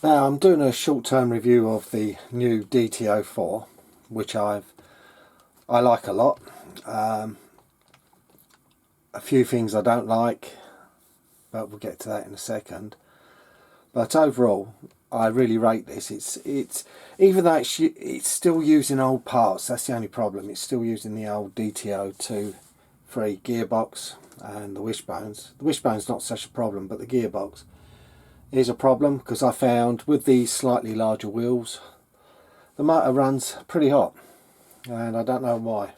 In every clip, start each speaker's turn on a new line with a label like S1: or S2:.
S1: Now I'm doing a short-term review of the new DT04, which I like a lot. A few things I don't like, but we'll get to that in a second. But overall, I really rate this. It's even though it's still using old parts. That's the only problem. It's still using the old DT04 gearbox and the wishbones. The wishbone's not such a problem, but the gearbox is a problem, because I found with these slightly larger wheels the motor runs pretty hot, and I don't know why.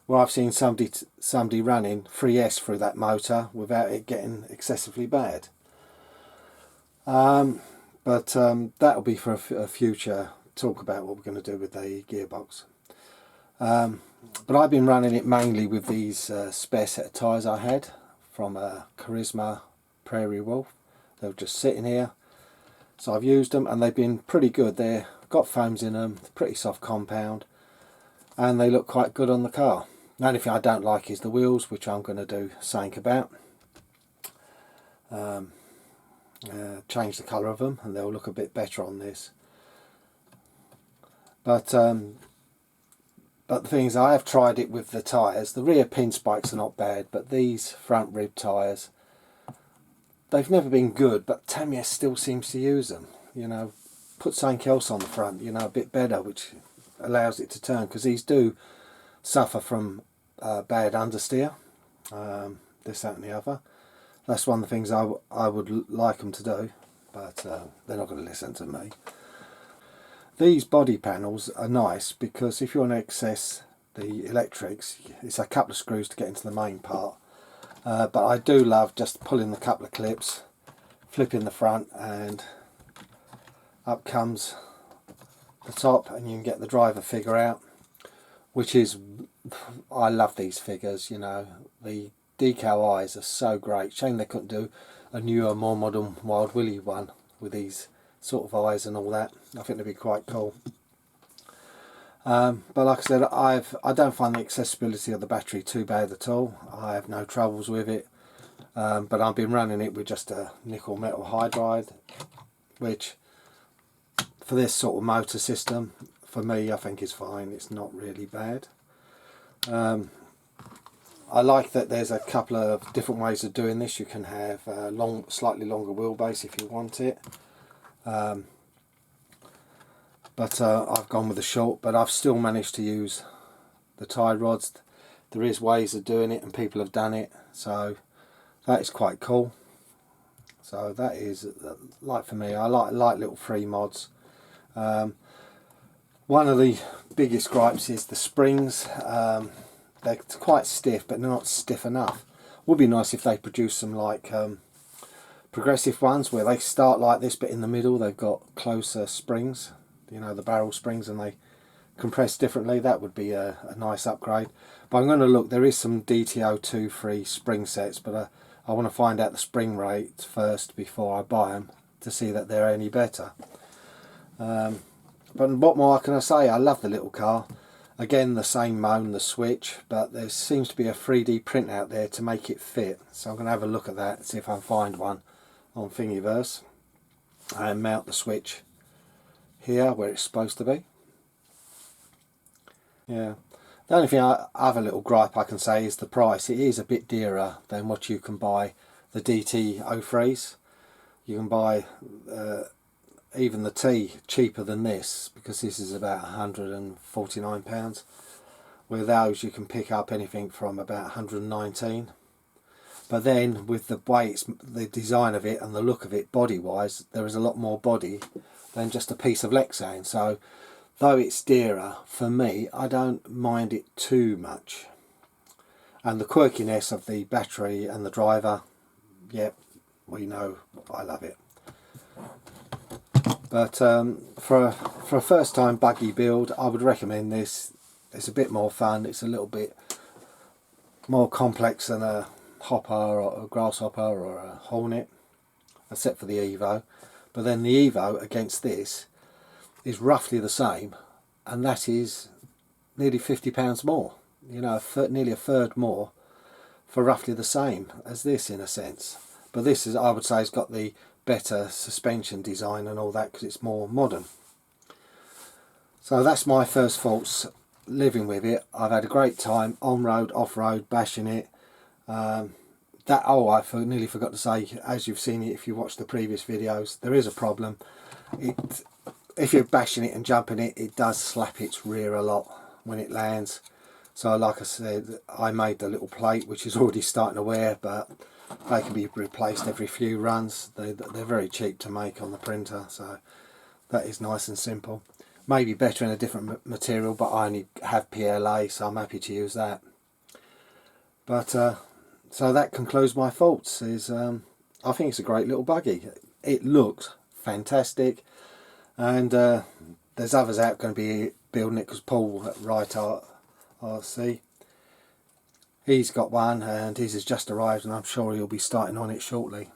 S1: Well, I've seen somebody running 3S through that motor without it getting excessively bad. That'll be for a future talk about what we're going to do with the gearbox. But I've been running it mainly with these spare set of tyres I had from a Charisma Prairie Wolf. They were just sitting here, so I've used them and they've been pretty good. They've got foams in them, pretty soft compound, and they look quite good on the car. The only thing I don't like is the wheels, which I'm going to do something about. Change the colour of them and they'll look a bit better on this. But the thing is, I have tried it with the tyres. The rear pin spikes are not bad, but these front rib tyres, they've never been good, but Tamiya still seems to use them. You know, put something else on the front, you know, a bit better, which allows it to turn, because these do suffer from bad understeer. This, that and the other. That's one of the things I would like them to do, but they're not going to listen to me. These body panels are nice because if you want to access the electrics, it's a couple of screws to get into the main part. But I do love just pulling the couple of clips, flipping the front, and up comes the top, and you can get the driver figure out, which is, I love these figures. You know, the decal eyes are so great. Shame they couldn't do a newer, more modern Wild Willy one with these sort of eyes and all that. I think they'd be quite cool. But like I said, I don't find the accessibility of the battery too bad at all. I have no troubles with it. But I've been running it with just a nickel metal hydride, which for this sort of motor system, for me, I think is fine. It's not really bad. I like that there's a couple of different ways of doing this. You can have a slightly longer wheelbase if you want it. But I've gone with the short, but I've still managed to use the tie rods. There is ways of doing it and people have done it, so that is quite cool. So that is, like for me, I like little free mods. One of the biggest gripes is the springs. They're quite stiff, but they're not stiff enough. Would be nice if they produce some like progressive ones where they start like this, but in the middle they've got closer springs, you know, the barrel springs, and they compress differently. That would be a nice upgrade. But I'm going to look, there is some DT04 spring sets, but I want to find out the spring rate first before I buy them to see that they're any better. But what more can I say? I love the little car. Again, the same moan, the switch, but there seems to be a 3D print out there to make it fit. So I'm going to have a look at that, see if I can find one on Thingiverse, and mount the switch here where it's supposed to be. Yeah, the only thing other little gripe I can say is the price. It is a bit dearer than what you can buy the DT03s. You can buy even the T cheaper than this, because this is about £149. With those you can pick up anything from about 119. But then with the way the design of it and the look of it body wise, there is a lot more body than just a piece of Nxgen. So though it's dearer, for me, I don't mind it too much. And the quirkiness of the battery and the driver, yep, we know I love it. But for a first time buggy build, I would recommend this. It's a bit more fun. It's a little bit more complex than a hopper or a grasshopper or a hornet, except for the Evo. But then the Evo against this is roughly the same, and that is nearly £50 more. You know, nearly a third more for roughly the same as this in a sense. But this is, I would say, has got the better suspension design and all that, because it's more modern. So that's my first faults living with it. I've had a great time on road, off road, bashing it. I nearly forgot to say, as you've seen it if you watched the previous videos, there is a problem. If you're bashing it and jumping it, it does slap its rear a lot when it lands. So like I said, I made the little plate, which is already starting to wear, but they can be replaced every few runs. They're very cheap to make on the printer, so that is nice and simple. Maybe better in a different material, but I only have PLA, so I'm happy to use that. But so that concludes my faults. I think it's a great little buggy. It looks fantastic, and there's others out going to be building it, because Paul at Right RC, he's got one and his has just arrived, and I'm sure he'll be starting on it shortly.